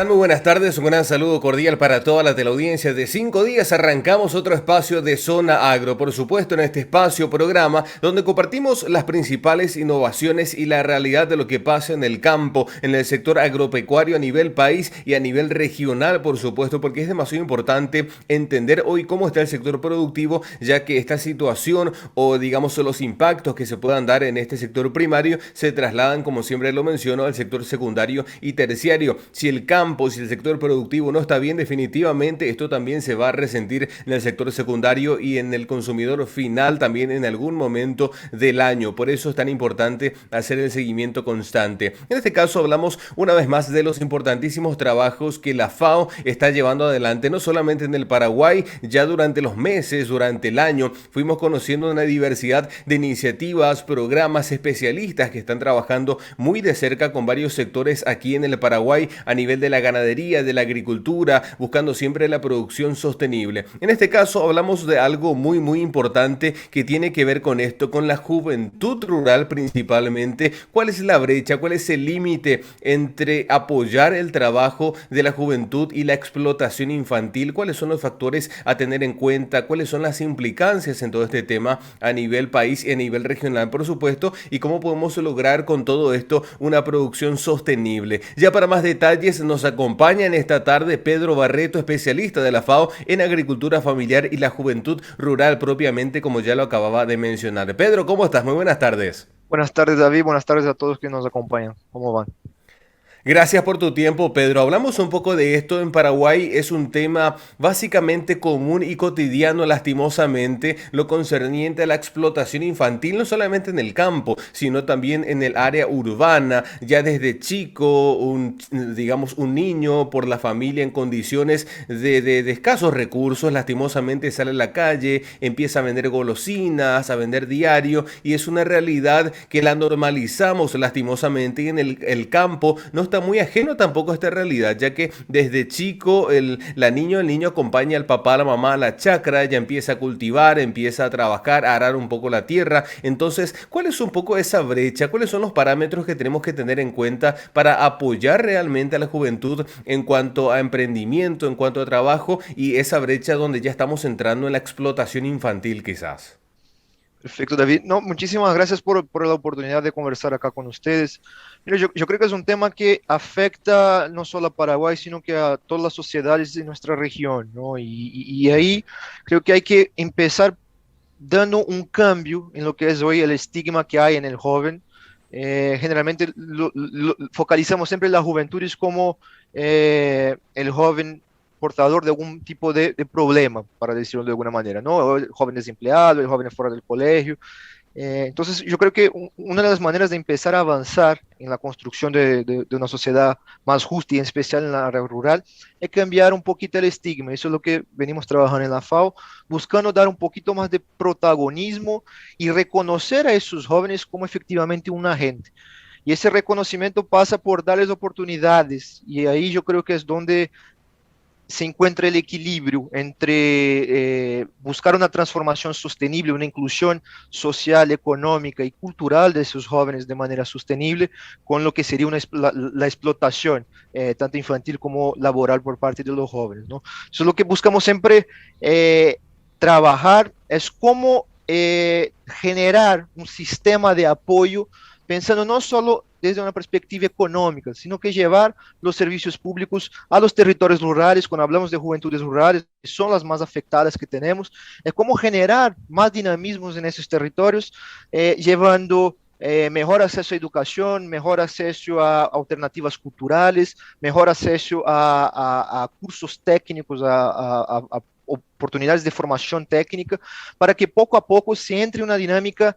Muy buenas tardes, un gran saludo cordial para toda la teleaudiencia de 5 días. Arrancamos otro espacio de Zona Agro, por supuesto en este espacio programa donde compartimos las principales innovaciones y la realidad de lo que pasa en el campo, en el sector agropecuario a nivel país y a nivel regional, por supuesto, porque es demasiado importante entender hoy cómo está el sector productivo, ya que esta situación o digamos los impactos que se puedan dar en este sector primario se trasladan, como siempre lo menciono, al sector secundario y terciario. Si el campo, si el sector productivo no está bien, definitivamente esto también se va a resentir en el sector secundario y en el consumidor final también en algún momento del año. Por eso es tan importante hacer el seguimiento constante. En este caso hablamos una vez más de los importantísimos trabajos que la FAO está llevando adelante, no solamente en el Paraguay, ya durante los meses, durante el año, fuimos conociendo una diversidad de iniciativas, programas, especialistas que están trabajando muy de cerca con varios sectores aquí en el Paraguay a nivel de la ganadería, de la agricultura, buscando siempre la producción sostenible. En este caso hablamos de algo muy importante que tiene que ver con esto, con la juventud rural principalmente. ¿Cuál es la brecha? ¿Cuál es el límite entre apoyar el trabajo de la juventud y la explotación infantil? ¿Cuáles son los factores a tener en cuenta? ¿Cuáles son las implicancias en todo este tema a nivel país y a nivel regional, por supuesto? ¿Y cómo podemos lograr con todo esto una producción sostenible? Ya para más detalles nos acompaña en esta tarde Pedro Barreto, especialista de la FAO en agricultura familiar y la juventud rural propiamente, como ya lo acababa de mencionar. Pedro, ¿cómo estás? Muy buenas tardes. Buenas tardes, David. Buenas tardes a todos que nos acompañan. ¿Cómo van? Gracias por tu tiempo, Pedro. Hablamos un poco de esto en Paraguay. Es un tema básicamente común y cotidiano, lastimosamente, lo concerniente a la explotación infantil, no solamente en el campo, sino también en el área urbana. Ya desde chico, digamos, un niño por la familia en condiciones de escasos recursos, lastimosamente sale a la calle, empieza a vender golosinas, a vender diario, y es una realidad que la normalizamos lastimosamente y en el campo no está muy ajeno tampoco a esta realidad, ya que desde chico el niño acompaña al papá, a la mamá a la chacra, ya empieza a cultivar, empieza a trabajar, a arar un poco la tierra. Entonces, ¿cuál es un poco esa brecha? ¿Cuáles son los parámetros que tenemos que tener en cuenta para apoyar realmente a la juventud en cuanto a emprendimiento, en cuanto a trabajo y esa brecha donde ya estamos entrando en la explotación infantil quizás? Perfecto, David. No, muchísimas gracias por la oportunidad de conversar acá con ustedes. Mira, yo creo que es un tema que afecta no solo a Paraguay, sino que a todas las sociedades de nuestra región, ¿no? Y ahí creo que hay que empezar dando un cambio en lo que es hoy el estigma que hay en el joven. Generalmente focalizamos siempre en las juventudes como el joven portador de algún tipo de problema, para decirlo de alguna manera, ¿no? O el joven desempleado, el joven fuera del colegio. Entonces, yo creo que una de las maneras de empezar a avanzar en la construcción de una sociedad más justa y en especial en la área rural es cambiar un poquito el estigma. Eso es lo que venimos trabajando en la FAO, buscando dar un poquito más de protagonismo y reconocer a esos jóvenes como efectivamente un agente. Y ese reconocimiento pasa por darles oportunidades. Y ahí yo creo que es donde se encuentra el equilibrio entre buscar una transformación sostenible, una inclusión social, económica y cultural de esos jóvenes de manera sostenible, con lo que sería la explotación, tanto infantil como laboral por parte de los jóvenes, ¿no? Eso es lo que buscamos siempre trabajar, es cómo generar un sistema de apoyo pensando no solo desde una perspectiva económica, sino que llevar los servicios públicos a los territorios rurales. Cuando hablamos de juventudes rurales, son las más afectadas que tenemos, es cómo generar más dinamismos en esos territorios, llevando mejor acceso a educación, mejor acceso a alternativas culturales, mejor acceso a cursos técnicos, a oportunidades de formación técnica, para que poco a poco se entre una dinámica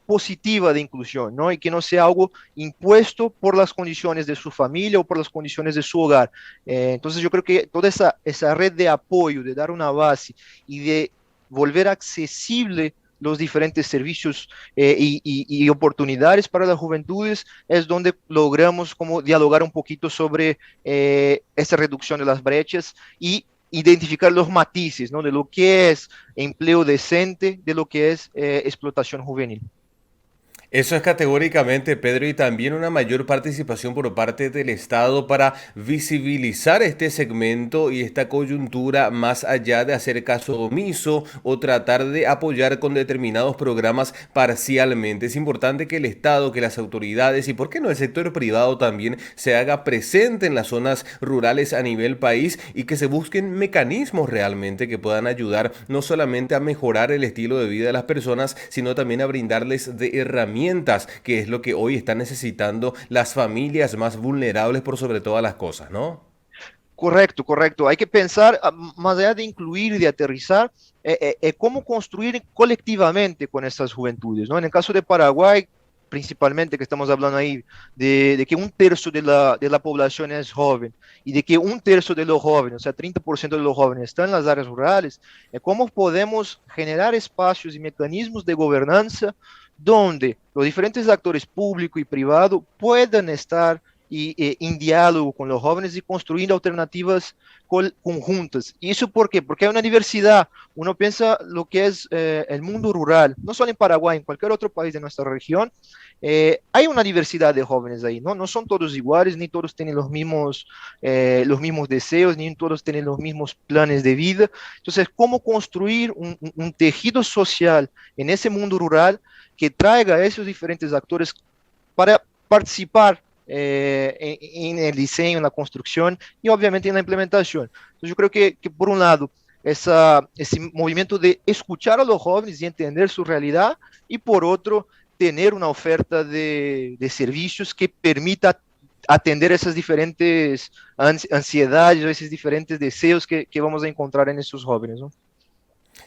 positiva de inclusión, ¿no? Y que no sea algo impuesto por las condiciones de su familia o por las condiciones de su hogar. Entonces yo creo que toda esa red de apoyo, de dar una base y de volver accesible los diferentes servicios y oportunidades para las juventudes es donde logramos como dialogar un poquito sobre esa reducción de las brechas y identificar los matices, ¿no? De lo que es empleo decente, de lo que es explotación juvenil. Eso es categóricamente, Pedro, y también una mayor participación por parte del Estado para visibilizar este segmento y esta coyuntura más allá de hacer caso omiso o tratar de apoyar con determinados programas parcialmente. Es importante que el Estado, que las autoridades y, por qué no, el sector privado también se haga presente en las zonas rurales a nivel país y que se busquen mecanismos realmente que puedan ayudar no solamente a mejorar el estilo de vida de las personas, sino también a brindarles de herramientas, que es lo que hoy están necesitando las familias más vulnerables por sobre todas las cosas, ¿no? Correcto, correcto. Hay que pensar, más allá de incluir y de aterrizar, cómo construir colectivamente con estas juventudes, ¿no? En el caso de Paraguay, principalmente, que estamos hablando ahí, de que un tercio de la población es joven y de que un tercio de los jóvenes, o sea, 30% de los jóvenes están en las áreas rurales, cómo podemos generar espacios y mecanismos de gobernanza donde los diferentes actores público y privado puedan estar en diálogo con los jóvenes y construyendo alternativas conjuntas. ¿Y eso por qué? Porque hay una diversidad. Uno piensa lo que es el mundo rural, no solo en Paraguay, en cualquier otro país de nuestra región, hay una diversidad de jóvenes ahí, ¿no? No son todos iguales, ni todos tienen los mismos deseos, ni todos tienen los mismos planes de vida. Entonces, ¿cómo construir un tejido social en ese mundo rural que traiga a esos diferentes actores para participar en el diseño, en la construcción y obviamente en la implementación? Entonces yo creo que por un lado, ese movimiento de escuchar a los jóvenes y entender su realidad y por otro, tener una oferta de servicios que permita atender esas diferentes ansiedades o esos diferentes deseos que vamos a encontrar en estos jóvenes, ¿no?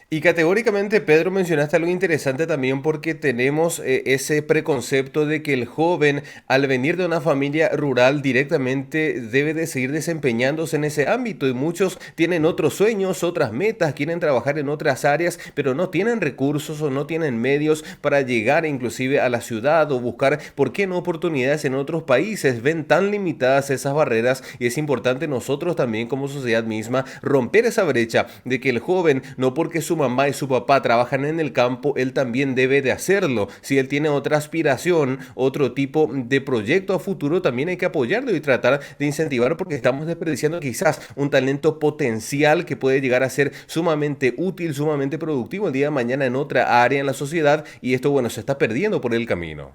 Y categóricamente, Pedro, mencionaste algo interesante también porque tenemos ese preconcepto de que el joven, al venir de una familia rural, directamente debe de seguir desempeñándose en ese ámbito y muchos tienen otros sueños, otras metas, quieren trabajar en otras áreas, pero no tienen recursos o no tienen medios para llegar inclusive a la ciudad o buscar, ¿por qué no, oportunidades en otros países? Ven tan limitadas esas barreras y es importante nosotros también como sociedad misma romper esa brecha de que el joven, no porque su mamá y su papá trabajan en el campo, él también debe de hacerlo. Si él tiene otra aspiración, otro tipo de proyecto a futuro, también hay que apoyarlo y tratar de incentivar porque estamos desperdiciando quizás un talento potencial que puede llegar a ser sumamente útil, sumamente productivo el día de mañana en otra área en la sociedad y esto, bueno, se está perdiendo por el camino.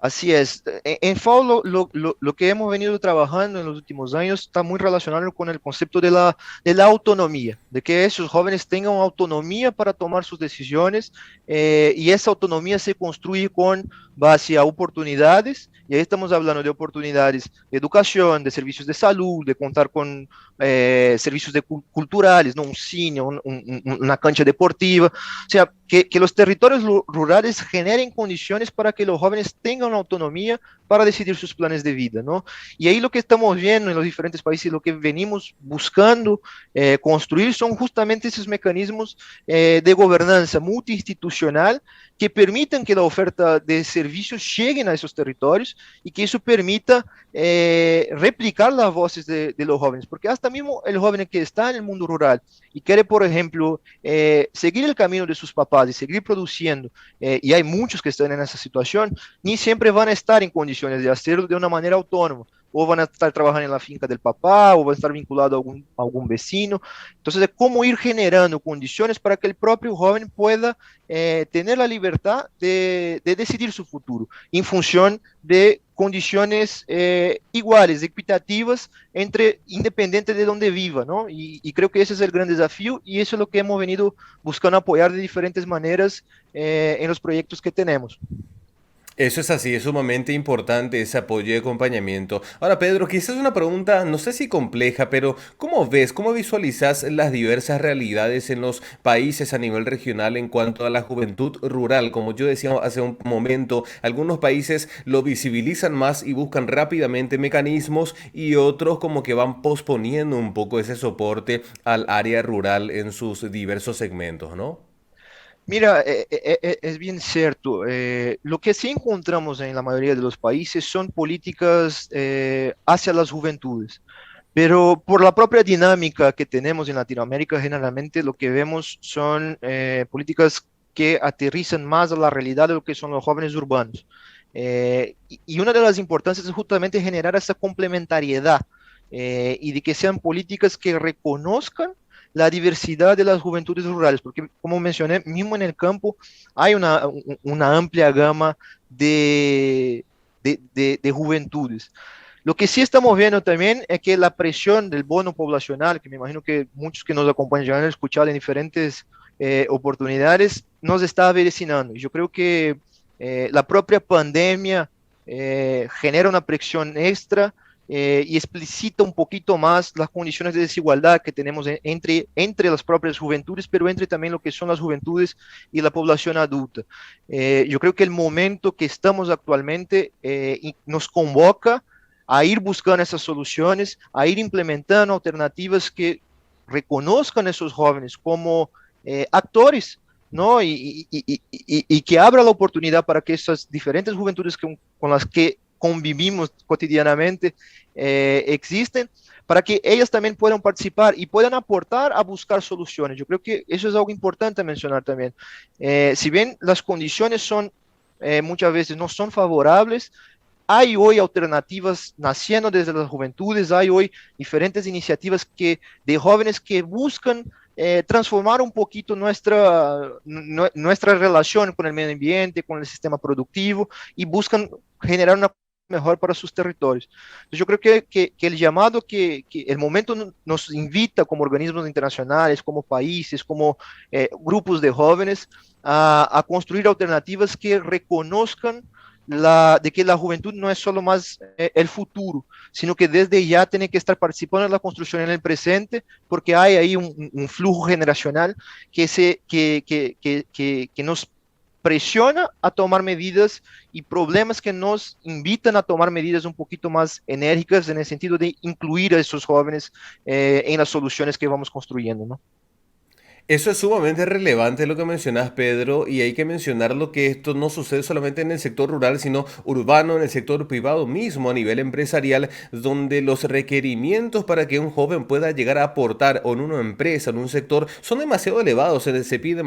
Así es. En FAO lo que hemos venido trabajando en los últimos años está muy relacionado con el concepto de la autonomía, de que esos jóvenes tengan autonomía para tomar sus decisiones y esa autonomía se construye con base a oportunidades, y ahí estamos hablando de oportunidades de educación, de servicios de salud, de contar con servicios culturales, ¿no? Un cine, una cancha deportiva, o sea, que los territorios rurales generen condiciones para que los jóvenes tengan autonomía para decidir sus planes de vida, ¿no? Y ahí lo que estamos viendo en los diferentes países, lo que venimos buscando construir son justamente esos mecanismos de gobernanza multiinstitucional que permitan que la oferta de servicios lleguen a esos territorios y que eso permita replicar las voces de los jóvenes, porque hasta mismo el joven que está en el mundo rural y quiere, por ejemplo, seguir el camino de sus papás y seguir produciendo, y hay muchos que están en esa situación, ni siempre van a estar en condiciones de hacerlo de una manera autónoma. O van a estar trabajando en la finca del papá, o van a estar vinculados a algún vecino. Entonces, es cómo ir generando condiciones para que el propio joven pueda tener la libertad de decidir su futuro en función de condiciones iguales, equitativas, entre independiente de donde viva, ¿no? Y creo que ese es el gran desafío y eso es lo que hemos venido buscando apoyar de diferentes maneras en los proyectos que tenemos. Eso es así, es sumamente importante ese apoyo y acompañamiento. Ahora, Pedro, quizás una pregunta, no sé si compleja, pero ¿cómo ves, cómo visualizas las diversas realidades en los países a nivel regional en cuanto a la juventud rural? Como yo decía hace un momento, algunos países lo visibilizan más y buscan rápidamente mecanismos y otros como que van posponiendo un poco ese soporte al área rural en sus diversos segmentos, ¿no? Mira, es bien cierto. Lo que sí encontramos en la mayoría de los países son políticas hacia las juventudes, pero por la propia dinámica que tenemos en Latinoamérica, generalmente lo que vemos son políticas que aterrizan más a la realidad de lo que son los jóvenes urbanos. Y una de las importancias es justamente generar esa complementariedad y de que sean políticas que reconozcan la diversidad de las juventudes rurales, porque como mencioné, mismo en el campo hay una amplia gama de juventudes. Lo que sí estamos viendo también es que la presión del bono poblacional, que me imagino que muchos que nos acompañan ya han escuchado en diferentes oportunidades, nos está avecinando. Yo creo que la propia pandemia genera una presión extra y explicita un poquito más las condiciones de desigualdad que tenemos entre las propias juventudes, pero entre también lo que son las juventudes y la población adulta. Yo creo que el momento que estamos actualmente nos convoca a ir buscando esas soluciones, a ir implementando alternativas que reconozcan a esos jóvenes como actores, ¿no? Y que abra la oportunidad para que esas diferentes juventudes con las que convivimos cotidianamente existen, para que ellas también puedan participar y puedan aportar a buscar soluciones. Yo creo que eso es algo importante mencionar también. Si bien las condiciones son muchas veces no son favorables, hay hoy alternativas naciendo desde las juventudes, hay hoy diferentes iniciativas de jóvenes que buscan transformar un poquito nuestra relación con el medio ambiente, con el sistema productivo y buscan generar una mejor para sus territorios. Entonces yo creo que el llamado, que el momento nos invita como organismos internacionales, como países, como grupos de jóvenes, a construir alternativas que reconozcan de que la juventud no es solo más el futuro, sino que desde ya tiene que estar participando en la construcción en el presente, porque hay ahí un flujo generacional que nos presiona a tomar medidas y problemas que nos invitan a tomar medidas un poquito más enérgicas en el sentido de incluir a esos jóvenes en las soluciones que vamos construyendo, ¿no? Eso es sumamente relevante lo que mencionas, Pedro, y hay que mencionarlo que esto no sucede solamente en el sector rural, sino urbano, en el sector privado mismo, a nivel empresarial, donde los requerimientos para que un joven pueda llegar a aportar o en una empresa, en un sector, son demasiado elevados, se pide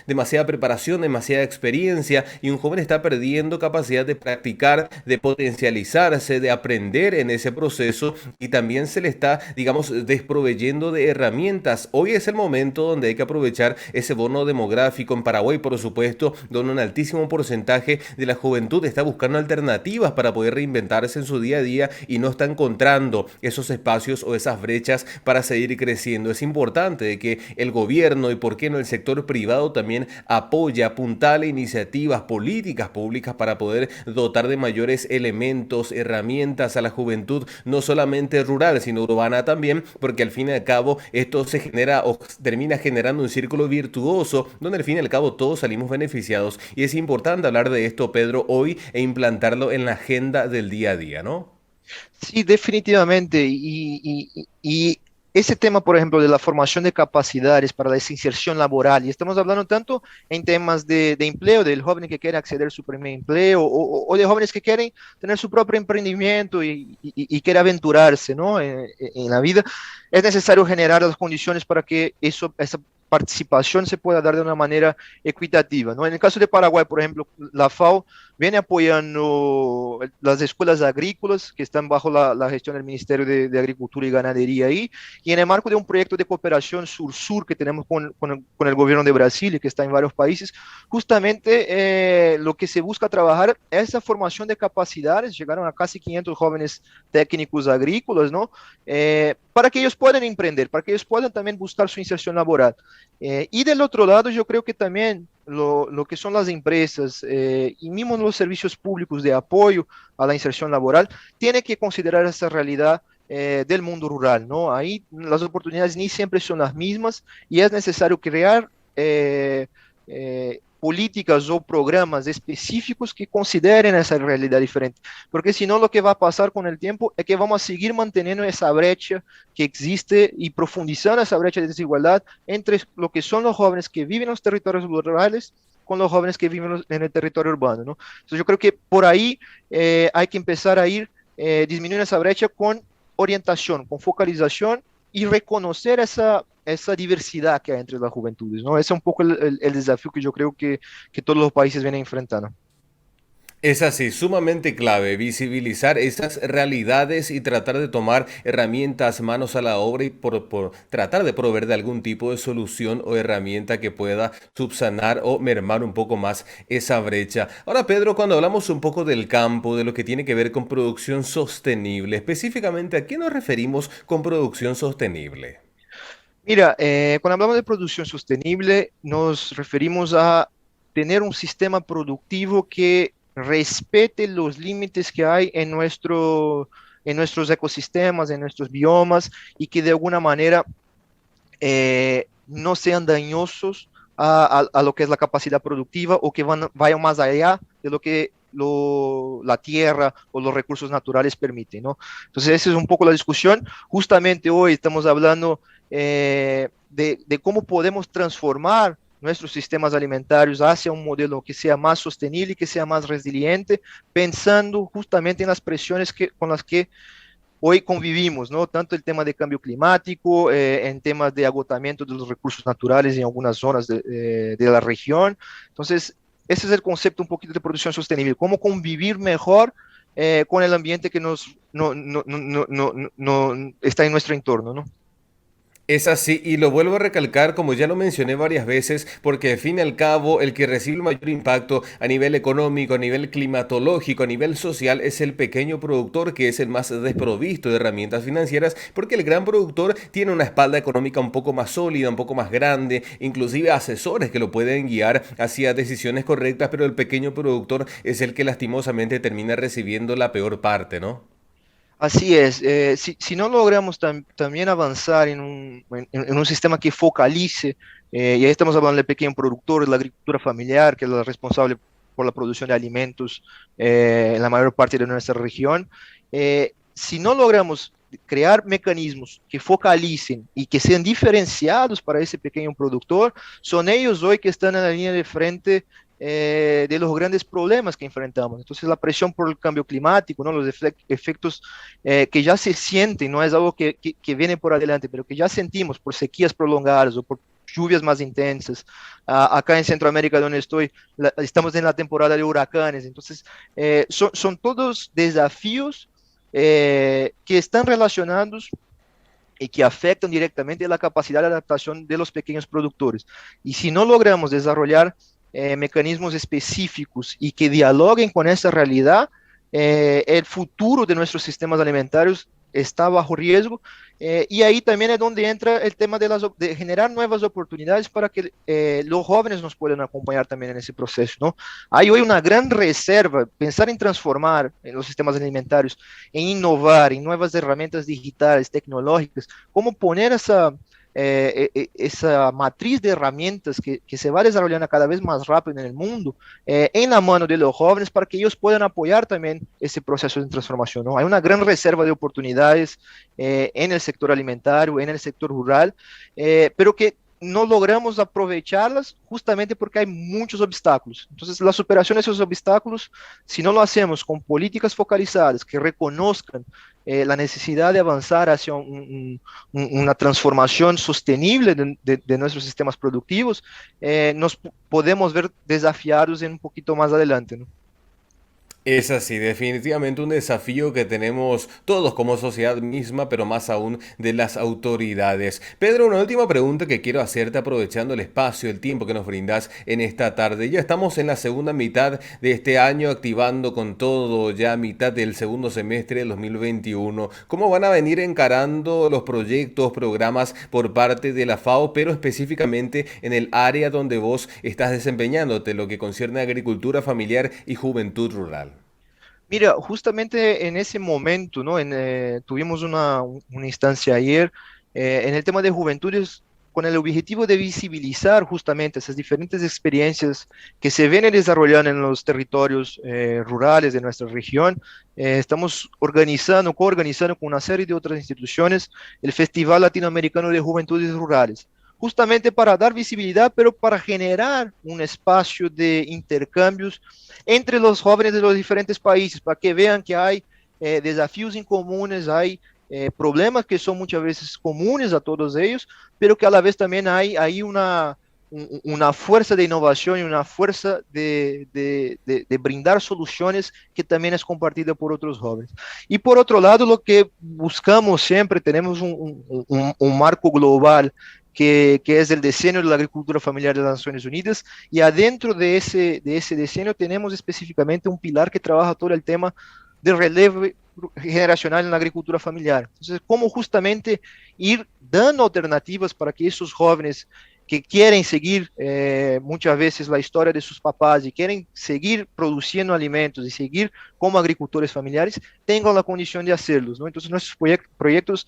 demasiada preparación, demasiada experiencia, y un joven está perdiendo capacidad de practicar, de potencializarse, de aprender en ese proceso, y también se le está, digamos, desproveyendo de herramientas. Hoy es el momento donde hay que aprovechar ese bono demográfico en Paraguay, por supuesto, donde un altísimo porcentaje de la juventud está buscando alternativas para poder reinventarse en su día a día y no está encontrando esos espacios o esas brechas para seguir creciendo. Es importante de que el gobierno y por qué no el sector privado también apoye, apuntale iniciativas políticas públicas para poder dotar de mayores elementos, herramientas a la juventud, no solamente rural, sino urbana también, porque al fin y al cabo esto se genera o termina generando un círculo virtuoso donde al fin y al cabo todos salimos beneficiados, y es importante hablar de esto, Pedro, hoy e implantarlo en la agenda del día a día, ¿no? Sí, definitivamente. Y ese tema, por ejemplo, de la formación de capacidades para la inserción laboral, y estamos hablando tanto en temas de empleo, del joven que quiere acceder a su primer empleo, o de jóvenes que quieren tener su propio emprendimiento y quiere aventurarse, ¿no? En la vida, es necesario generar las condiciones para que esa participación se pueda dar de una manera equitativa, ¿no? En el caso de Paraguay, por ejemplo, la FAO viene apoyando las escuelas agrícolas que están bajo la gestión del Ministerio de Agricultura y Ganadería ahí, y en el marco de un proyecto de cooperación sur-sur que tenemos con el gobierno de Brasil y que está en varios países, justamente lo que se busca trabajar es esa formación de capacidades. Llegaron a casi 500 jóvenes técnicos agrícolas, ¿no? Para que ellos puedan emprender, para que ellos puedan también buscar su inserción laboral. Y del otro lado, yo creo que también lo que son las empresas y mismo los servicios públicos de apoyo a la inserción laboral, tiene que considerar esa realidad del mundo rural, ¿no? Ahí las oportunidades ni siempre son las mismas y es necesario crear políticas o programas específicos que consideren esa realidad diferente, porque si no lo que va a pasar con el tiempo es que vamos a seguir manteniendo esa brecha que existe y profundizando esa brecha de desigualdad entre lo que son los jóvenes que viven en los territorios rurales con los jóvenes que viven en el territorio urbano, ¿no? Entonces yo creo que por ahí hay que empezar a ir disminuyendo esa brecha con orientación, con focalización y reconocer esa diversidad que hay entre las juventudes, ¿no? Ese es un poco el desafío que yo creo que todos los países vienen enfrentando. Es así, sumamente clave visibilizar esas realidades y tratar de tomar herramientas, manos a la obra y por tratar de proveer de algún tipo de solución o herramienta que pueda subsanar o mermar un poco más esa brecha. Ahora, Pedro, cuando hablamos un poco del campo, de lo que tiene que ver con producción sostenible, específicamente, ¿a qué nos referimos con producción sostenible? Mira, cuando hablamos de producción sostenible, nos referimos a tener un sistema productivo que respete los límites que hay en nuestros ecosistemas, en nuestros biomas, y que de alguna manera no sean dañosos a lo que es la capacidad productiva o que vayan más allá de lo que la tierra o los recursos naturales permiten, ¿no? Entonces, esa es un poco la discusión. Justamente hoy estamos hablando de cómo podemos transformar nuestros sistemas alimentarios hacia un modelo que sea más sostenible y que sea más resiliente, pensando justamente en las presiones con las que hoy convivimos, ¿no? Tanto el tema de cambio climático, en temas de agotamiento de los recursos naturales en algunas zonas de la región. Entonces, ese es el concepto un poquito de producción sostenible, cómo convivir mejor con el ambiente que no está en nuestro entorno, ¿no? Es así, y lo vuelvo a recalcar como ya lo mencioné varias veces, porque al fin y al cabo el que recibe el mayor impacto a nivel económico, a nivel climatológico, a nivel social, es el pequeño productor que es el más desprovisto de herramientas financieras, porque el gran productor tiene una espalda económica un poco más sólida, un poco más grande, inclusive asesores que lo pueden guiar hacia decisiones correctas, pero el pequeño productor es el que lastimosamente termina recibiendo la peor parte, ¿no? Así es, si no logramos también avanzar en un sistema que focalice, y ahí estamos hablando del pequeño productor, la agricultura familiar, que es la responsable por la producción de alimentos en la mayor parte de nuestra región, si no logramos crear mecanismos que focalicen y que sean diferenciados para ese pequeño productor, son ellos hoy que están en la línea de frente de los grandes problemas que enfrentamos. Entonces, la presión por el cambio climático, ¿no? Los efectos que ya se sienten, no es algo que viene por adelante, pero que ya sentimos por sequías prolongadas o por lluvias más intensas. Acá en Centroamérica, donde estoy, estamos en la temporada de huracanes. Entonces, son todos desafíos que están relacionados y que afectan directamente la capacidad de adaptación de los pequeños productores. Y si no logramos desarrollar mecanismos específicos y que dialoguen con esa realidad, el futuro de nuestros sistemas alimentarios está bajo riesgo. Y ahí también es donde entra el tema de generar nuevas oportunidades para que los jóvenes nos puedan acompañar también en ese proceso, ¿no? Hay hoy una gran reserva, pensar en transformar en los sistemas alimentarios, en innovar, en nuevas herramientas digitales, tecnológicas, cómo poner esa matriz de herramientas que se va desarrollando cada vez más rápido en el mundo, en la mano de los jóvenes para que ellos puedan apoyar también ese proceso de transformación, ¿no? Hay una gran reserva de oportunidades en el sector alimentario, en el sector rural, pero que no logramos aprovecharlas justamente porque hay muchos obstáculos. Entonces, la superación de esos obstáculos, si no lo hacemos con políticas focalizadas que reconozcan la necesidad de avanzar hacia una transformación sostenible de nuestros sistemas productivos, nos podemos ver desafiados en un poquito más adelante, ¿no? Es así, definitivamente un desafío que tenemos todos como sociedad misma, pero más aún de las autoridades. Pedro, una última pregunta que quiero hacerte aprovechando el espacio, el tiempo que nos brindas en esta tarde. Ya estamos en la segunda mitad de este año, activando con todo ya mitad del segundo semestre de 2021. ¿Cómo van a venir encarando los proyectos, programas por parte de la FAO, pero específicamente en el área donde vos estás desempeñándote, lo que concierne a agricultura familiar y juventud rural? Mira, justamente en ese momento, ¿no? Tuvimos una instancia ayer en el tema de juventudes con el objetivo de visibilizar justamente esas diferentes experiencias que se vienen desarrollando en los territorios rurales de nuestra región. Estamos coorganizando con una serie de otras instituciones el Festival Latinoamericano de Juventudes Rurales, justamente para dar visibilidad, pero para generar un espacio de intercambios entre los jóvenes de los diferentes países, para que vean que hay desafíos en comunes, hay problemas que son muchas veces comunes a todos ellos, pero que a la vez también hay una fuerza de innovación y una fuerza de brindar soluciones que también es compartida por otros jóvenes. Y por otro lado, lo que buscamos siempre, tenemos un marco global que es el diseño de la agricultura familiar de las Naciones Unidas, y adentro de ese diseño tenemos específicamente un pilar que trabaja todo el tema de relevo generacional en la agricultura familiar. Entonces, cómo justamente ir dando alternativas para que esos jóvenes que quieren seguir muchas veces la historia de sus papás y quieren seguir produciendo alimentos y seguir como agricultores familiares, tengan la condición de hacerlos, ¿no? Entonces, nuestros proyectos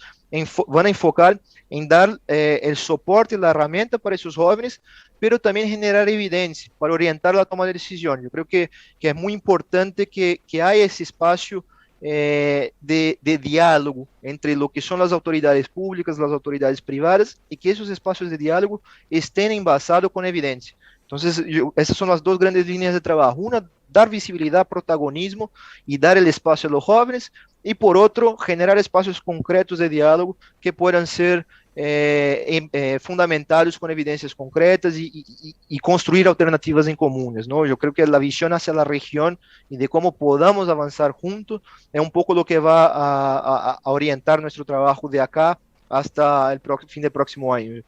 van a enfocar en dar el soporte, la herramienta para esos jóvenes, pero también generar evidencia para orientar la toma de decisión. Yo creo que es muy importante que haya ese espacio de diálogo entre lo que son las autoridades públicas, las autoridades privadas, y que esos espacios de diálogo estén envasados con evidencia. Entonces, esas son las dos grandes líneas de trabajo. Una, dar visibilidad, protagonismo y dar el espacio a los jóvenes, y por otro, generar espacios concretos de diálogo que puedan ser fundamentados con evidencias concretas y construir alternativas en comunes, ¿no? Yo creo que la visión hacia la región y de cómo podamos avanzar juntos es un poco lo que va a orientar nuestro trabajo de acá hasta el fin del próximo año.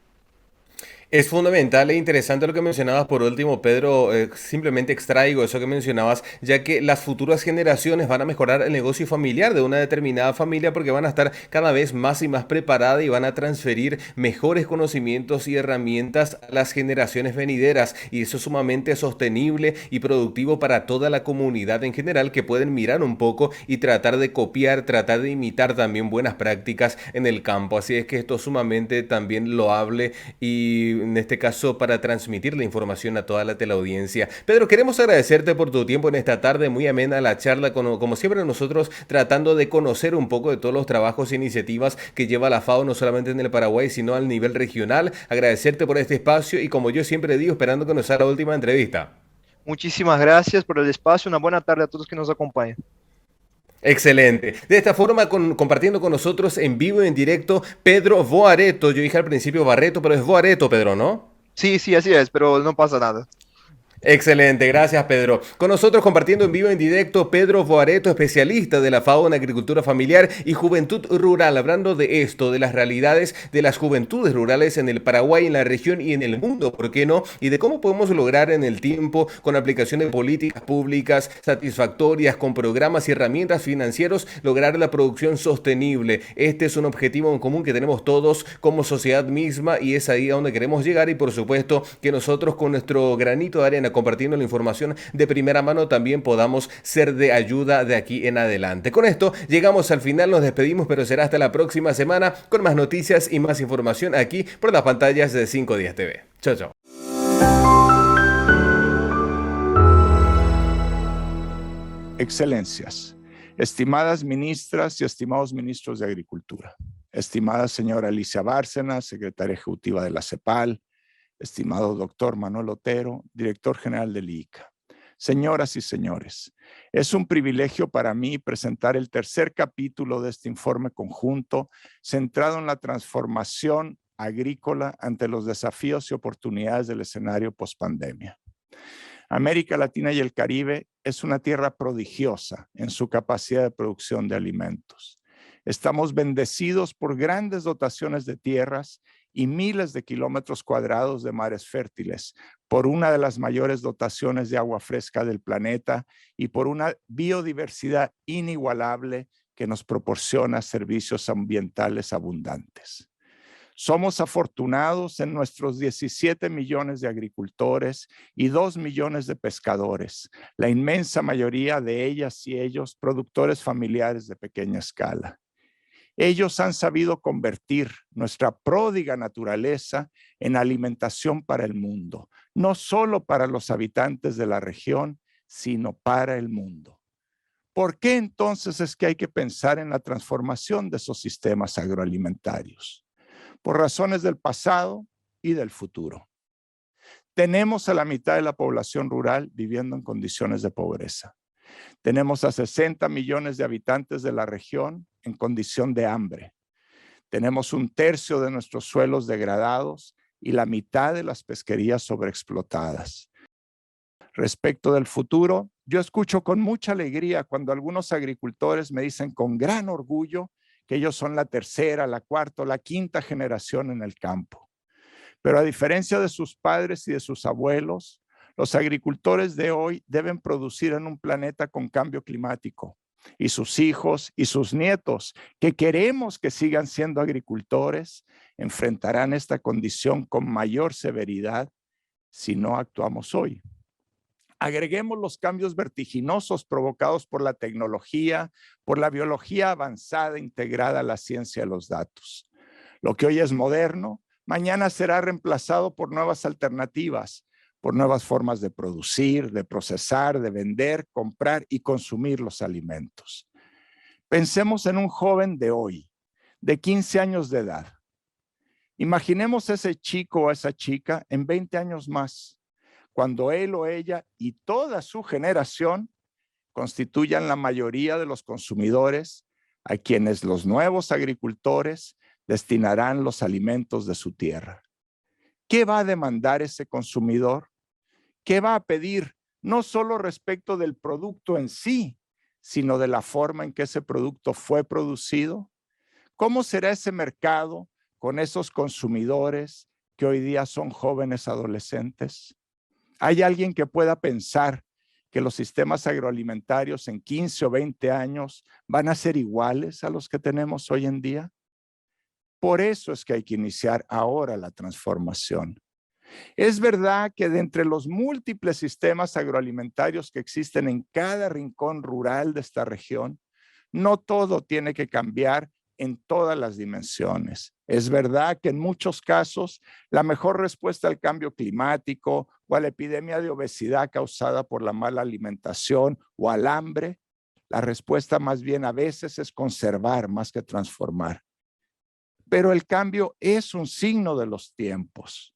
Es fundamental e interesante lo que mencionabas por último, Pedro. Simplemente extraigo eso que mencionabas, ya que las futuras generaciones van a mejorar el negocio familiar de una determinada familia porque van a estar cada vez más y más preparadas y van a transferir mejores conocimientos y herramientas a las generaciones venideras. Y eso es sumamente sostenible y productivo para toda la comunidad en general, que pueden mirar un poco y tratar de copiar, tratar de imitar también buenas prácticas en el campo. Así es que esto es sumamente también loable y en este caso para transmitir la información a toda la teleaudiencia. Pedro, queremos agradecerte por tu tiempo en esta tarde, muy amena la charla, como siempre nosotros tratando de conocer un poco de todos los trabajos e iniciativas que lleva la FAO, no solamente en el Paraguay, sino al nivel regional. Agradecerte por este espacio y, como yo siempre digo, esperando que nos haga la última entrevista. Muchísimas gracias por el espacio. Una buena tarde a todos que nos acompañan. Excelente. De esta forma, compartiendo con nosotros en vivo y en directo, Pedro Voareto. Yo dije al principio Barreto, pero es Voareto, Pedro, ¿no? Sí, sí, así es, pero no pasa nada. Excelente, gracias Pedro. Con nosotros compartiendo en vivo en directo Pedro Boareto, especialista de la FAO en agricultura familiar y juventud rural, hablando de esto, de las realidades de las juventudes rurales en el Paraguay, en la región y en el mundo, ¿por qué no? Y de cómo podemos lograr en el tiempo, con aplicación de políticas públicas satisfactorias, con programas y herramientas financieros, lograr la producción sostenible. Este es un objetivo en común que tenemos todos como sociedad misma y es ahí a donde queremos llegar, y por supuesto que nosotros con nuestro granito de arena compartiendo la información de primera mano también podamos ser de ayuda de aquí en adelante. Con esto llegamos al final, nos despedimos, pero será hasta la próxima semana con más noticias y más información aquí por las pantallas de 5 Días TV. Chao, chao. Excelencias, estimadas ministras y estimados ministros de Agricultura, estimada señora Alicia Bárcena, secretaria ejecutiva de la CEPAL, estimado doctor Manuel Otero, director general del IICA. Señoras y señores, es un privilegio para mí presentar el tercer capítulo de este informe conjunto centrado en la transformación agrícola ante los desafíos y oportunidades del escenario pospandemia. América Latina y el Caribe es una tierra prodigiosa en su capacidad de producción de alimentos. Estamos bendecidos por grandes dotaciones de tierras y miles de kilómetros cuadrados de mares fértiles, por una de las mayores dotaciones de agua fresca del planeta y por una biodiversidad inigualable que nos proporciona servicios ambientales abundantes. Somos afortunados en nuestros 17 millones de agricultores y 2 millones de pescadores, la inmensa mayoría de ellas y ellos productores familiares de pequeña escala. Ellos han sabido convertir nuestra pródiga naturaleza en alimentación para el mundo, no solo para los habitantes de la región, sino para el mundo. ¿Por qué entonces es que hay que pensar en la transformación de esos sistemas agroalimentarios? Por razones del pasado y del futuro. Tenemos a la mitad de la población rural viviendo en condiciones de pobreza. Tenemos a 60 millones de habitantes de la región en condición de hambre. Tenemos 1/3 de nuestros suelos degradados y la mitad de las pesquerías sobreexplotadas. Respecto del futuro, yo escucho con mucha alegría cuando algunos agricultores me dicen con gran orgullo que ellos son la 3ª, la 4ª, la 5ª generación en el campo. Pero a diferencia de sus padres y de sus abuelos, los agricultores de hoy deben producir en un planeta con cambio climático. Y sus hijos y sus nietos, que queremos que sigan siendo agricultores, enfrentarán esta condición con mayor severidad si no actuamos hoy. Agreguemos los cambios vertiginosos provocados por la tecnología, por la biología avanzada integrada a la ciencia de los datos. Lo que hoy es moderno, mañana será reemplazado por nuevas alternativas, por nuevas formas de producir, de procesar, de vender, comprar y consumir los alimentos. Pensemos en un joven de hoy, de 15 años de edad. Imaginemos ese chico o esa chica en 20 años más, cuando él o ella y toda su generación constituyan la mayoría de los consumidores a quienes los nuevos agricultores destinarán los alimentos de su tierra. ¿Qué va a demandar ese consumidor? ¿Qué va a pedir? No solo respecto del producto en sí, sino de la forma en que ese producto fue producido. ¿Cómo será ese mercado con esos consumidores que hoy día son jóvenes adolescentes? ¿Hay alguien que pueda pensar que los sistemas agroalimentarios en 15 o 20 años van a ser iguales a los que tenemos hoy en día? Por eso es que hay que iniciar ahora la transformación. Es verdad que de entre los múltiples sistemas agroalimentarios que existen en cada rincón rural de esta región, no todo tiene que cambiar en todas las dimensiones. Es verdad que en muchos casos la mejor respuesta al cambio climático o a la epidemia de obesidad causada por la mala alimentación o al hambre, la respuesta más bien a veces es conservar más que transformar. Pero el cambio es un signo de los tiempos.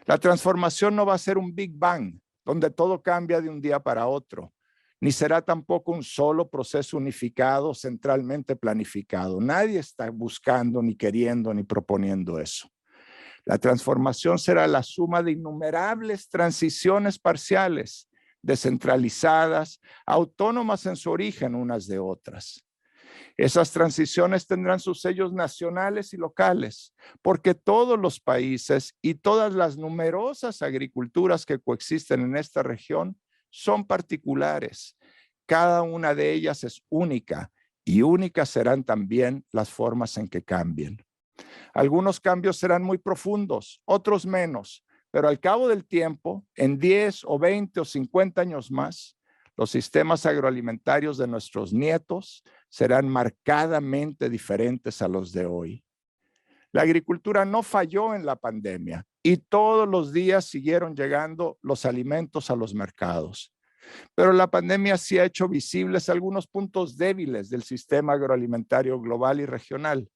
La transformación no va a ser un Big Bang, donde todo cambia de un día para otro, ni será tampoco un solo proceso unificado, centralmente planificado. Nadie está buscando, ni queriendo, ni proponiendo eso. La transformación será la suma de innumerables transiciones parciales, descentralizadas, autónomas en su origen unas de otras. Esas transiciones tendrán sus sellos nacionales y locales, porque todos los países y todas las numerosas agriculturas que coexisten en esta región son particulares. Cada una de ellas es única y únicas serán también las formas en que cambien. Algunos cambios serán muy profundos, otros menos, pero al cabo del tiempo, en 10 o 20 o 50 años más, los sistemas agroalimentarios de nuestros nietos serán marcadamente diferentes a los de hoy. La agricultura no falló en la pandemia y todos los días siguieron llegando los alimentos a los mercados. Pero la pandemia sí ha hecho visibles algunos puntos débiles del sistema agroalimentario global y regional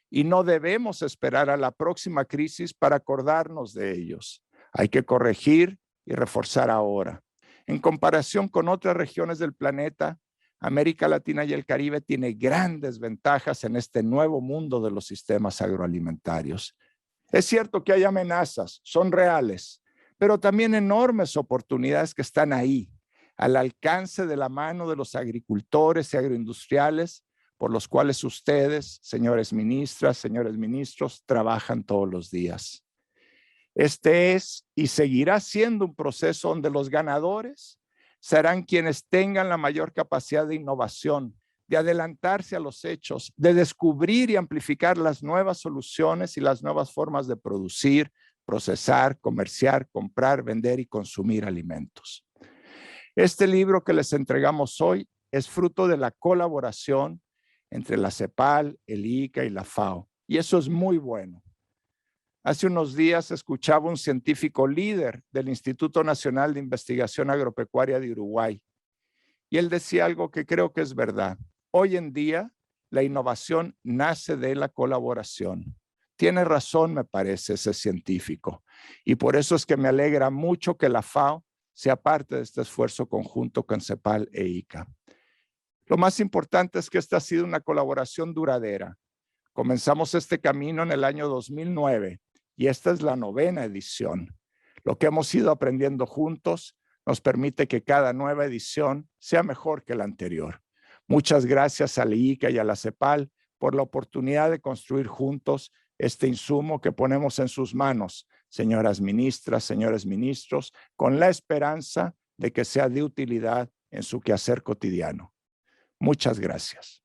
y no debemos esperar a la próxima crisis para acordarnos de ellos. Hay que corregir y reforzar ahora. En comparación con otras regiones del planeta, América Latina y el Caribe tiene grandes ventajas en este nuevo mundo de los sistemas agroalimentarios. Es cierto que hay amenazas, son reales, pero también enormes oportunidades que están ahí, al alcance de la mano de los agricultores y agroindustriales por los cuales ustedes, señores ministras, señores ministros, trabajan todos los días. Este es y seguirá siendo un proceso donde los ganadores serán quienes tengan la mayor capacidad de innovación, de adelantarse a los hechos, de descubrir y amplificar las nuevas soluciones y las nuevas formas de producir, procesar, comerciar, comprar, vender y consumir alimentos. Este libro que les entregamos hoy es fruto de la colaboración entre la CEPAL, el ICA y la FAO, y eso es muy bueno. Hace unos días escuchaba un científico líder del Instituto Nacional de Investigación Agropecuaria de Uruguay y él decía algo que creo que es verdad. Hoy en día la innovación nace de la colaboración. Tiene razón, me parece, ese científico y por eso es que me alegra mucho que la FAO sea parte de este esfuerzo conjunto con CEPAL e ICA. Lo más importante es que esta ha sido una colaboración duradera. Comenzamos este camino en el año 2009 y esta es la 9ª edición. Lo que hemos ido aprendiendo juntos nos permite que cada nueva edición sea mejor que la anterior. Muchas gracias a la IICA y a la CEPAL por la oportunidad de construir juntos este insumo que ponemos en sus manos, señoras ministras, señores ministros, con la esperanza de que sea de utilidad en su quehacer cotidiano. Muchas gracias.